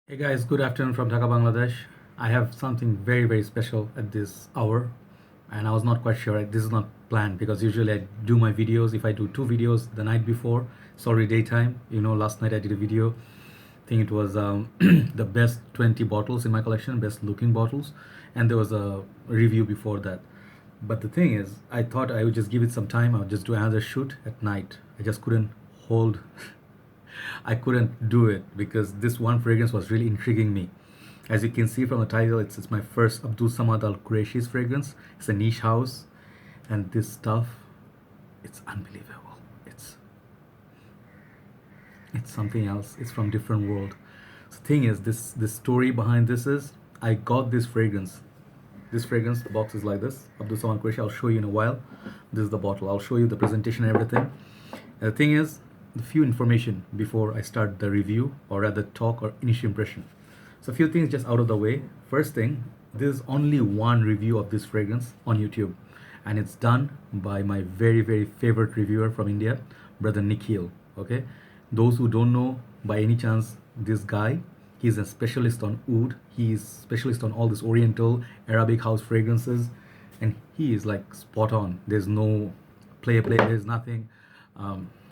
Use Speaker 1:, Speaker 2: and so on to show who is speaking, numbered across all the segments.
Speaker 1: Hey guys, good afternoon from Dhaka, Bangladesh. I have something very special at this hour, and I was not quite sure. This is not planned because usually I do my videos. If I do two videos the night before, it's already daytime. Last night I did a video. I think it was the best 20 bottles in my collection, best looking bottles, and there was a review before that. But the thing is, I thought I would just give it some time. I would just do another shoot at night. I just couldn't hold I couldn't do it because this one fragrance was really intriguing me. As you can see from the title, it's my first Abdul Samad Al Qureshi's fragrance. It's a niche house, and this stuff, it's unbelievable. It's something else. It's from different world. The thing is, this story behind this is I got this fragrance. This fragrance, the box is like this. Abdul Samad Qureshi. I'll show you in a while. This is the bottle. I'll show you the presentation and everything. And the thing is, the few information before I start the review or rather talk or initial impression. So a few things just out of the way. First thing, there's only one review of this fragrance on YouTube, and it's done by my very favorite reviewer from India, brother Nikhil. Okay, those who don't know by any chance this guy, he's a specialist on oud. He's specialist on all this Oriental Arabic house fragrances, and he is like spot on. There's no play. There's nothing.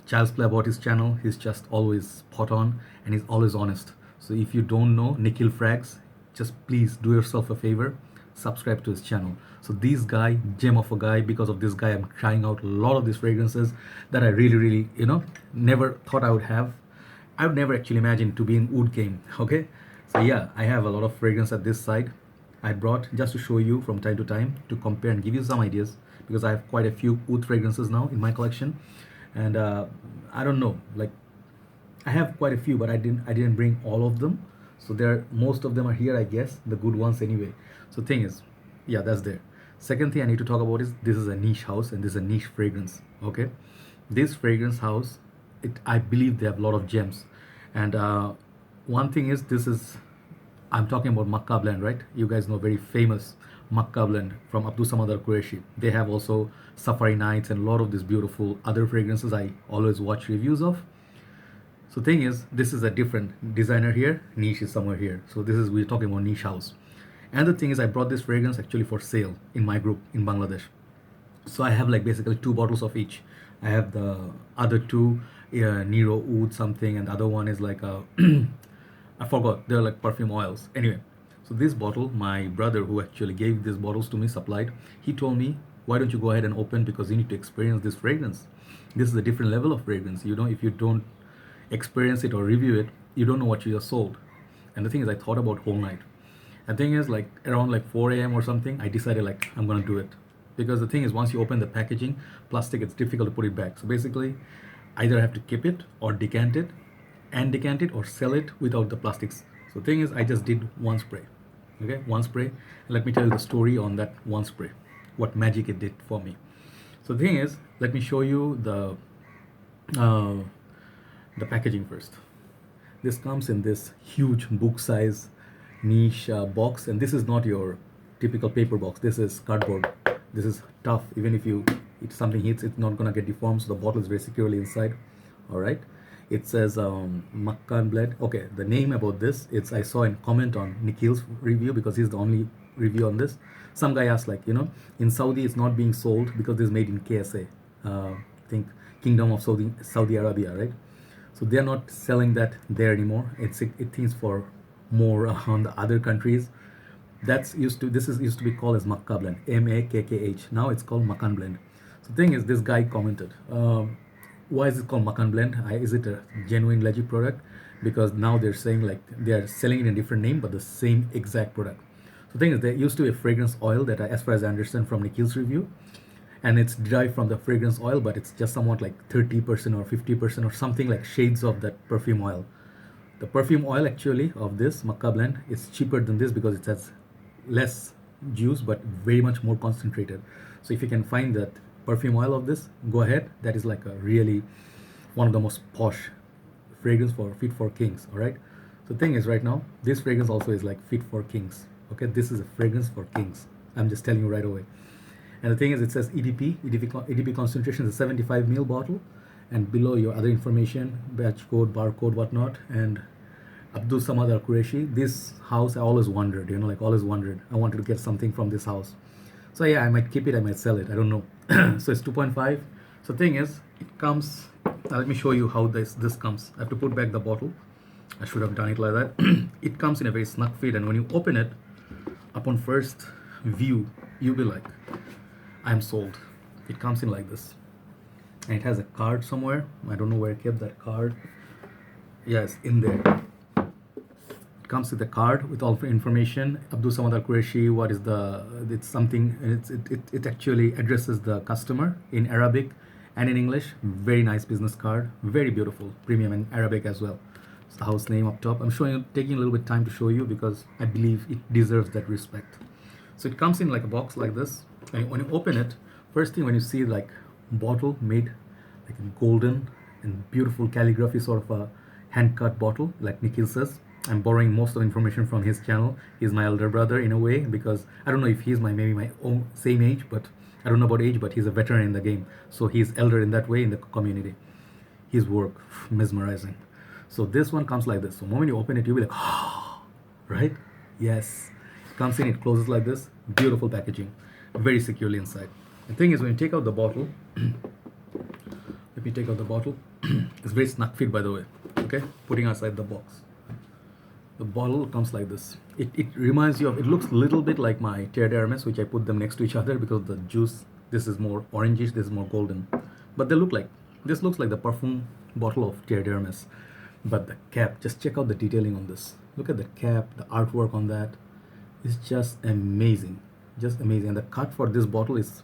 Speaker 1: Child's play about his channel. He's just always spot on and he's always honest. So if you don't know Nikhil Frags, just please do yourself a favor, subscribe to his channel. So this guy, gem of a guy, because of this guy, I'm trying out a lot of these fragrances that I really, never thought I would have. I would never actually imagine to be in oud game. Okay, so yeah, I have a lot of fragrance at this side. I brought just to show you from time to time to compare and give you some ideas because I have quite a few oud fragrances now in my collection, and I don't know, like I have quite a few, but I didn't bring all of them. So there, most of them are here, I guess, the good ones anyway. So thing is, yeah, that's there. Second thing I need to talk about is this is a niche house and this is a niche fragrance. Okay, this fragrance house, I believe they have a lot of gems, and one thing is this is I'm talking about Makkah blend, right? You guys know very famous Makkah blend from Abdul Samad Al Qureshi. They have also Safari Nights and a lot of these beautiful other fragrances I always watch reviews of. So thing is, this is a different designer here, niche is somewhere here. So this is, we're talking about niche house. And the thing is, I brought this fragrance actually for sale in my group in Bangladesh. So I have like basically two bottles of each. I have the other two, Nero Oud something, and the other one is like a I forgot. They're like perfume oils. Anyway, so this bottle, my brother who actually gave these bottles to me, supplied. He told me, why don't you go ahead and open because you need to experience this fragrance. This is a different level of fragrance. If you don't experience it or review it, you don't know what you are sold. And the thing is, I thought about whole night. And the thing is, like around like 4 a.m. or something, I decided like I'm gonna do it because the thing is, once you open the packaging, plastic, it's difficult to put it back. So basically, either I have to keep it or decant it and decant it or sell it without the plastics. So the thing is, I just did one spray. Okay, one spray. And let me tell you the story on that one spray, what magic it did for me. So the thing is, let me show you uh, the packaging first. This comes in this huge book size niche box, and this is not your typical paper box. This is cardboard. This is tough. Even if something hits, it's not gonna get deformed. So the bottle is very securely inside. All right. It says Makan blend. Okay, the name about this, it's I saw in comment on Nikhil's review because he's the only review on this. Some guy asked like, in Saudi it's not being sold because it's made in KSA. I think Kingdom of Saudi Arabia, right? So they're not selling that there anymore. It thinks for more on the other countries. This is used to be called as Makkah blend, Makkh. Now it's called Makan blend. So the thing is, this guy commented, why is it called Makan blend? Is it a genuine legit product? Because now they're saying like they are selling it in a different name, but the same exact product. So the thing is, there used to be a fragrance oil that, as far as I understand from Nikhil's review, and it's derived from the fragrance oil, but it's just somewhat like 30% or 50% or something like shades of that perfume oil. The perfume oil actually of this Makkah blend is cheaper than this because it has less juice but very much more concentrated. So if you can find that perfume oil of this, go ahead. That is like a really one of the most posh fragrance for fit for kings. All right. So the thing is, right now this fragrance also is like fit for kings. Okay, this is a fragrance for kings. I'm just telling you right away. And the thing is, it says EDP concentration is a 75 ml bottle, and below your other information, batch code, barcode, whatnot, and Abdul Samad Al Qureshi. This house I always wondered, like always wondered. I wanted to get something from this house. So yeah, I might keep it, I might sell it. I don't know. So it's 2.5. So thing is, it comes. Now let me show you how this comes. I have to put back the bottle. I should have done it like that. It comes in a very snug fit, and when you open it, upon first view, you'll be like, I'm sold. It comes in like this, and it has a card somewhere. I don't know where I kept that card. Yes, in there. It comes with a card with all the information. Abdul Samad Al Qureshi, what is the, it's something, it actually addresses the customer in Arabic and in English. Very nice business card, very beautiful, premium in Arabic as well. It's the house name up top. I'm showing you, taking a little bit time to show you because I believe it deserves that respect. So it comes in like a box like this. And when you open it, first thing when you see like bottle made like in golden and beautiful calligraphy, sort of a hand cut bottle, like Nikhil says. I'm borrowing most of the information from his channel. He's my elder brother in a way, because I don't know if he's maybe my own same age, but I don't know about age, but he's a veteran in the game. So he's elder in that way in the community. His work, mesmerizing. So this one comes like this. So the moment you open it, you'll be like, oh, right? Yes. It comes in, it closes like this. Beautiful packaging. Very securely inside. The thing is, when you take out the bottle, let me take out the bottle. It's very snug fit, by the way. Okay? Putting aside the box. The bottle comes like this. It reminds you of, it looks a little bit like my Terre d'Hermes, which I put them next to each other because the juice, this is more orangish, this is more golden. But they look like, this looks like the perfume bottle of Terre d'Hermes. But the cap, just check out the detailing on this. Look at the cap, the artwork on that. It's just amazing. Just amazing. And the cut for this bottle is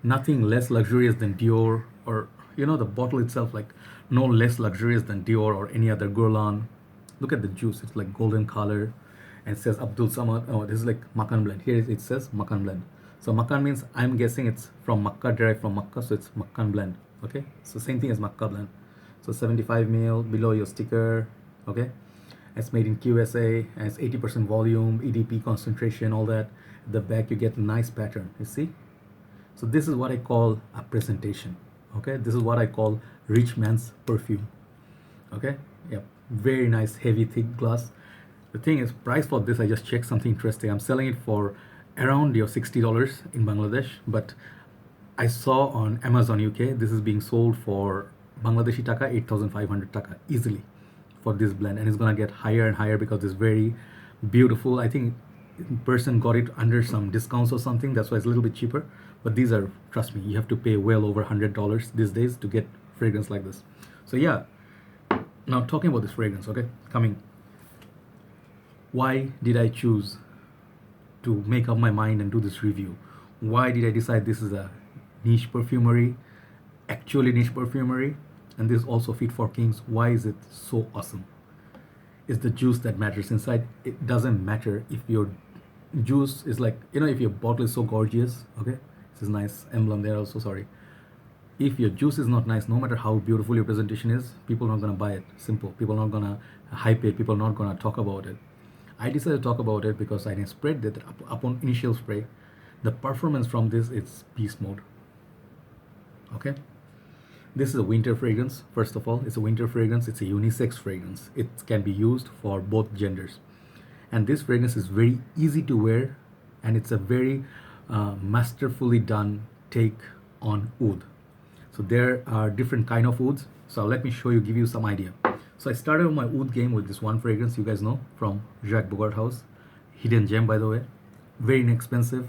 Speaker 1: nothing less luxurious than Dior, or, the bottle itself, like no less luxurious than Dior or any other Guerlain. Look at the juice. It's like golden color, and it says Abdul Samad. Oh, this is like Makan blend. Here it says Makan blend. So Makan means, I'm guessing it's from Makkah, derived from Makkah, so it's Makan blend. Okay, so same thing as Makkah blend. So 75 ml below your sticker. Okay, it's made in QSA, and it's 80% volume, EDP concentration, all that. At the back you get a nice pattern. You see? So this is what I call a presentation. Okay, this is what I call rich man's perfume. Okay, yep. Very nice, heavy, thick glass. The thing is, price for this, I just checked something interesting. I'm selling it for around your $60 in Bangladesh, but I saw on Amazon UK, this is being sold for Bangladeshi taka 8,500 taka easily for this blend, and it's gonna get higher and higher because it's very beautiful. I think person got it under some discounts or something, that's why it's a little bit cheaper. But these are, trust me, you have to pay well over $100 these days to get fragrance like this. So yeah. Now talking about this fragrance, okay, why did I choose to make up my mind and do this review? Why did I decide this is a niche perfumery, actually niche perfumery, and this is also fit for kings? Why is it so awesome? It's the juice that matters inside. It doesn't matter if your juice is like, if your bottle is so gorgeous, okay, this is nice emblem there also, sorry. If your juice is not nice, no matter how beautiful your presentation is, people are not going to buy it. Simple. People are not going to hype it. People are not going to talk about it. I decided to talk about it because I sprayed it upon initial spray. The performance from this is beast mode. Okay. This is a winter fragrance. First of all, it's a winter fragrance. It's a unisex fragrance. It can be used for both genders. And this fragrance is very easy to wear, and it's a very masterfully done take on oud. So there are different kind of ouds. So let me show you, give you some idea. So I started my oud game with this one fragrance you guys know from Jacques Bogart House. Hidden gem, by the way. Very inexpensive.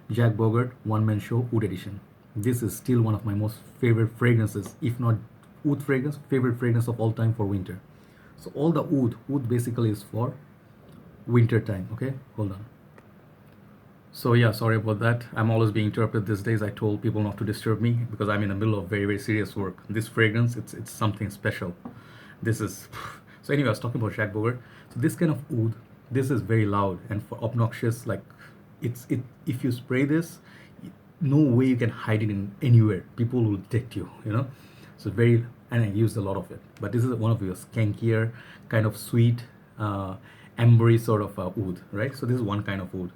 Speaker 1: Jacques Bogart one-man show oud edition. This is still one of my most favorite fragrances, if not oud fragrance, favorite fragrance of all time for winter. So all the oud basically is for winter time. Okay, hold on. So yeah, sorry about that. I'm always being interrupted these days. I told people not to disturb me because I'm in the middle of very, very serious work. This fragrance, it's something special. This is, so anyway, I was talking about Jacques Bogart. So this kind of oud, this is very loud and for obnoxious, like if you spray this, no way you can hide it in anywhere. People will detect you, So very, and I used a lot of it. But this is one of your skankier, kind of sweet, ambery sort of oud, right? So this is one kind of oud.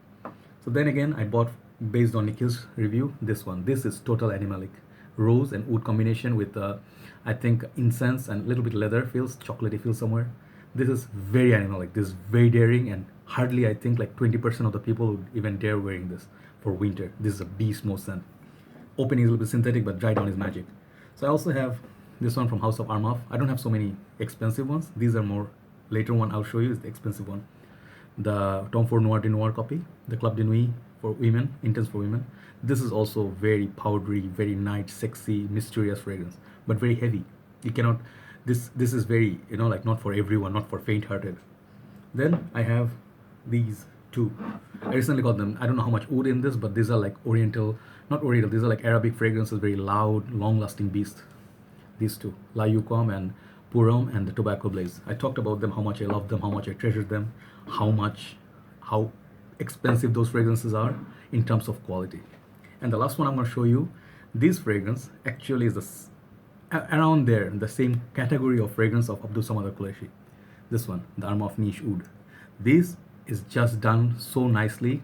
Speaker 1: So then again, I bought, based on Nikhil's review, this one. This is total animalic. Rose and oud combination with, I think, incense and a little bit leather feels, chocolatey feels somewhere. This is very animalic. This is very daring, and hardly I think like 20% of the people would even dare wearing this for winter. This is a beast mode scent. Opening is a little bit synthetic, but dry down is magic. So I also have this one from House of Armaf. I don't have so many expensive ones. These are more later one I'll show you is the expensive one. The Tom Ford Noir de Noir copy, the Club de Nuit for women, intense for women. This is also very powdery, very nice, sexy, mysterious fragrance, but very heavy. You cannot. This is very like not for everyone, not for faint-hearted. Then I have these two. I recently got them. I don't know how much oud in this, but these are like Oriental, not Oriental. These are like Arabic fragrances, very loud, long-lasting beast. These two, La Yucom and Purom and the Tobacco Blaze. I talked about them, how much I love them, how much I treasure them, how expensive those fragrances are in terms of quality. And the last one I'm going to show you, this fragrance actually is around there, the same category of fragrance of Abdul Samad Al-Qureshi. This one, the Arm of Niche Oud. This is just done so nicely,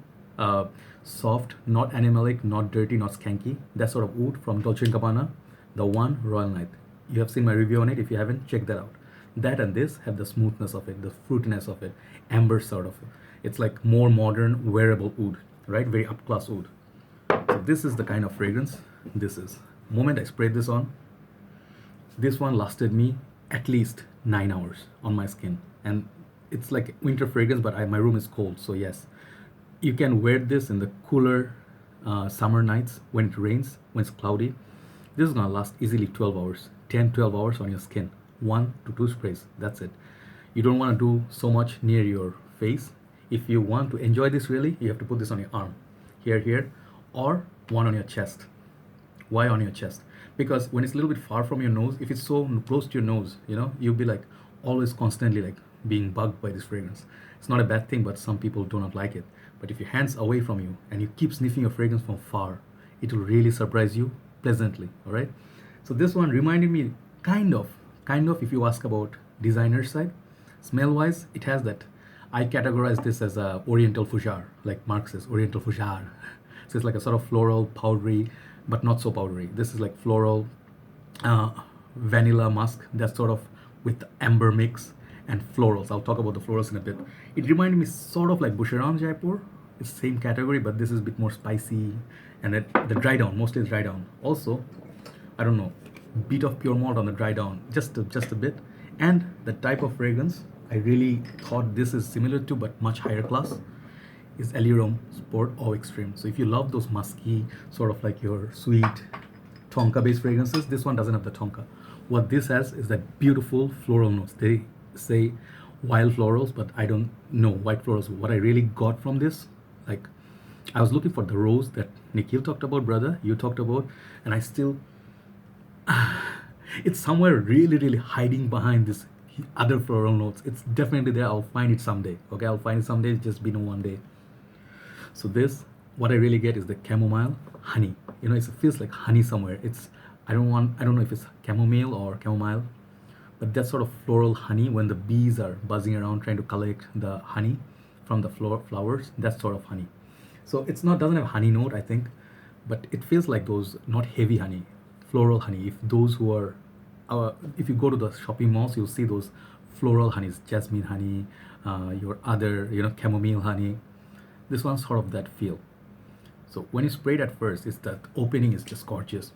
Speaker 1: soft, not animalic, not dirty, not skanky. That sort of oud from Dolce & Gabbana, the one Royal Night. You have seen my review on it. If you haven't, check that out. That and this have the smoothness of it, the fruitiness of it, amber sort of it. It's like more modern, wearable oud, right? Very up-class oud. So this is the kind of fragrance this is. The moment I sprayed this on, this one lasted me at least 9 hours on my skin. And it's like winter fragrance, but my room is cold. So yes, you can wear this in the cooler summer nights when it rains, when it's cloudy. This is gonna last easily 12 hours, 10, 12 hours on your skin. 1 to 2 sprays, that's it. You don't wanna do so much near your face. If you want to enjoy this really, you have to put this on your arm, here, or one on your chest. Why on your chest? Because when it's a little bit far from your nose, if it's so close to your nose, you'll be like always constantly like being bugged by this fragrance. It's not a bad thing, but some people do not like it. But if your hand's away from you and you keep sniffing your fragrance from far, it will really surprise you pleasantly, all right? So this one reminded me kind of, if you ask about designer side, smell-wise, it has that. I categorize this as a Oriental Fougère, like Mark says, Oriental Fougère. So it's like a sort of floral, powdery, but not so powdery. This is like floral, vanilla musk, that sort of with the amber mix and florals. I'll talk about the florals in a bit. It reminded me sort of like Boucheron Jaipur. It's the same category, but this is a bit more spicy. And the dry down, mostly dry down. Also, I don't know, bit of pure malt on the dry down, just a bit. And the type of fragrance I really thought this is similar to, but much higher class, is Elirum Sport Eau Extreme. So if you love those musky, sort of like your sweet tonka based fragrances, this one doesn't have the tonka. What this has is that beautiful floral notes. They say wild florals, but I don't know white florals. What I really got from this, like I was looking for the rose that Nikhil talked about, brother, you talked about, and I still, it's somewhere really, really hiding behind this other floral notes. It's definitely there. I'll find it someday. Okay, I'll find it someday. It's just been one day. So this, what I really get is the chamomile honey. It feels like honey somewhere. I don't know if it's chamomile or chamomile, but that sort of floral honey when the bees are buzzing around trying to collect the honey from the flowers, that sort of honey. So doesn't have honey note, I think, but it feels like those, not heavy honey, floral honey. If you go to the shopping malls, you'll see those floral honeys, jasmine honey, your other, chamomile honey. This one's sort of that feel. So when you spray it at first, it's that opening is just gorgeous.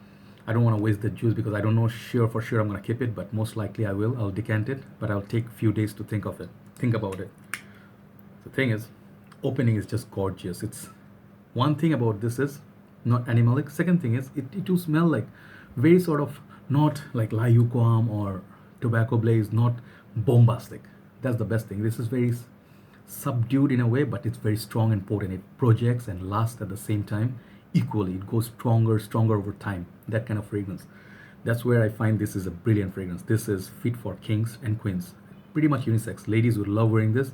Speaker 1: I don't want to waste the juice because I don't know for sure I'm going to keep it, but most likely I will. I'll decant it, but I'll take a few days to think about it. The thing is, opening is just gorgeous. It's one thing about this is not animalic. Second thing is it will smell like very sort of not like La Yuquam or Tobacco Blaze, not bombastic. That's the best thing. This is very subdued in a way, but it's very strong and potent. It projects and lasts at the same time equally. It goes stronger over time. That kind of fragrance. That's where I find this is a brilliant fragrance. This is fit for kings and queens. Pretty much unisex. Ladies would love wearing this.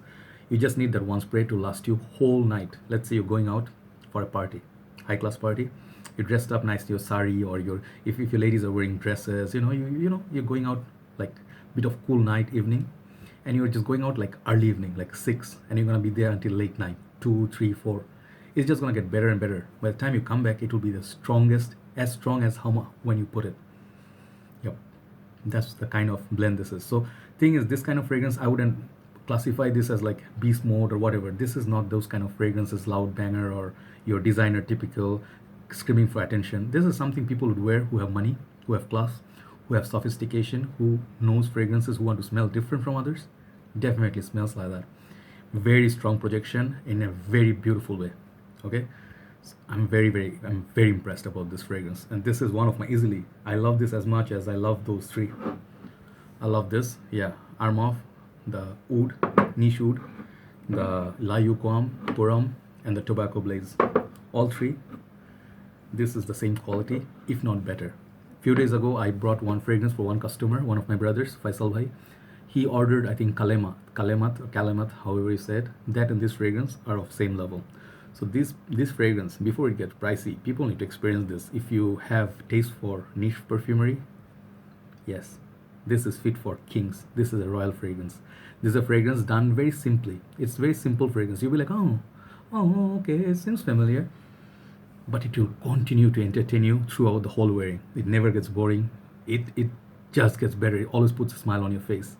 Speaker 1: You just need that one spray to last you whole night. Let's say you're going out for a party, high class party. You're dressed up nicely, your sari, or if your ladies are wearing dresses, you're going out like bit of cool night, evening, and you're just going out like early evening, like 6, and you're gonna be there until late night, 2, 3, 4. It's just gonna get better and better. By the time you come back, it will be the strongest, as strong as when you put it. Yep, that's the kind of blend this is. So Thing is, this kind of fragrance, I wouldn't classify this as like beast mode or whatever. This is not those kind of fragrances, loud banger or your designer typical screaming for attention. This is something people would wear who have money, who have class, who have sophistication, who knows fragrances, who want to smell different from others. Definitely smells like that. Very strong projection in a very beautiful way. Okay, so I'm very impressed about this fragrance, and this is one of my easily. I love this as much as I love those three. I love this. Yeah, Arm Off, the Oud, Niche Oud, the La Yuquam, Puram, and the Tobacco Blaze. All three, this is the same quality, if not better. Few days ago, I brought one fragrance for one customer, one of my brothers, Faisal Bhai. He ordered, I think, Kalemat, or Kalamat, however you say it. That and this fragrance are of same level. So this fragrance, before it gets pricey, people need to experience this. If you have taste for niche perfumery, yes, this is fit for kings. This is a royal fragrance. This is a fragrance done very simply. It's very simple fragrance. You'll be like, oh, okay, it seems familiar. But it will continue to entertain you throughout the whole wearing. It never gets boring. It just gets better. It always puts a smile on your face.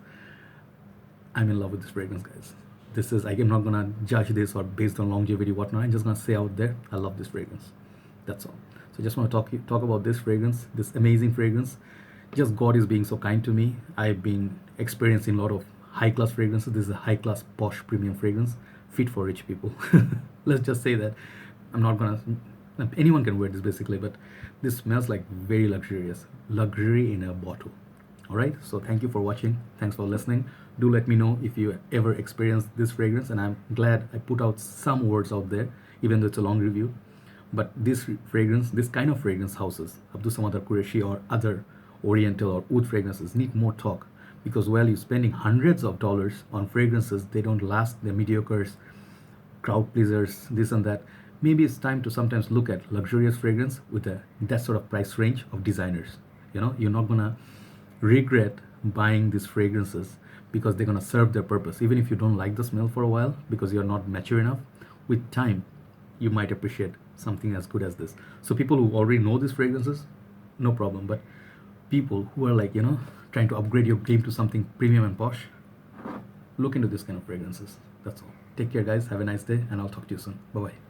Speaker 1: I'm in love with this fragrance, guys. This is, I'm not gonna judge this or based on longevity, whatnot. I'm just gonna say out there, I love this fragrance. That's all. So I just want to talk about this fragrance, this amazing fragrance. Just God is being so kind to me. I've been experiencing a lot of high class fragrances. This is a high class posh premium fragrance, fit for rich people. Let's just say that. I'm not gonna, anyone can wear this basically, but this smells like very luxurious, luxury in a bottle. All right, so thank you for watching. Thanks for listening. Do let me know if you ever experienced this fragrance, and I'm glad I put out some words out there, even though it's a long review. But this fragrance, this kind of fragrance houses, Abdul Samad Qureshi or other Oriental or Oud fragrances need more talk, because while you're spending hundreds of dollars on fragrances, they don't last, they're mediocres, crowd pleasers, this and that. Maybe it's time to sometimes look at luxurious fragrance with that sort of price range of designers. You know, you're not gonna regret buying these fragrances because they're gonna serve their purpose. Even if you don't like the smell for a while because you're not mature enough, with time, you might appreciate something as good as this. So people who already know these fragrances, no problem. But people who are like, trying to upgrade your game to something premium and posh, look into this kind of fragrances. That's all. Take care, guys. Have a nice day, and I'll talk to you soon. Bye bye.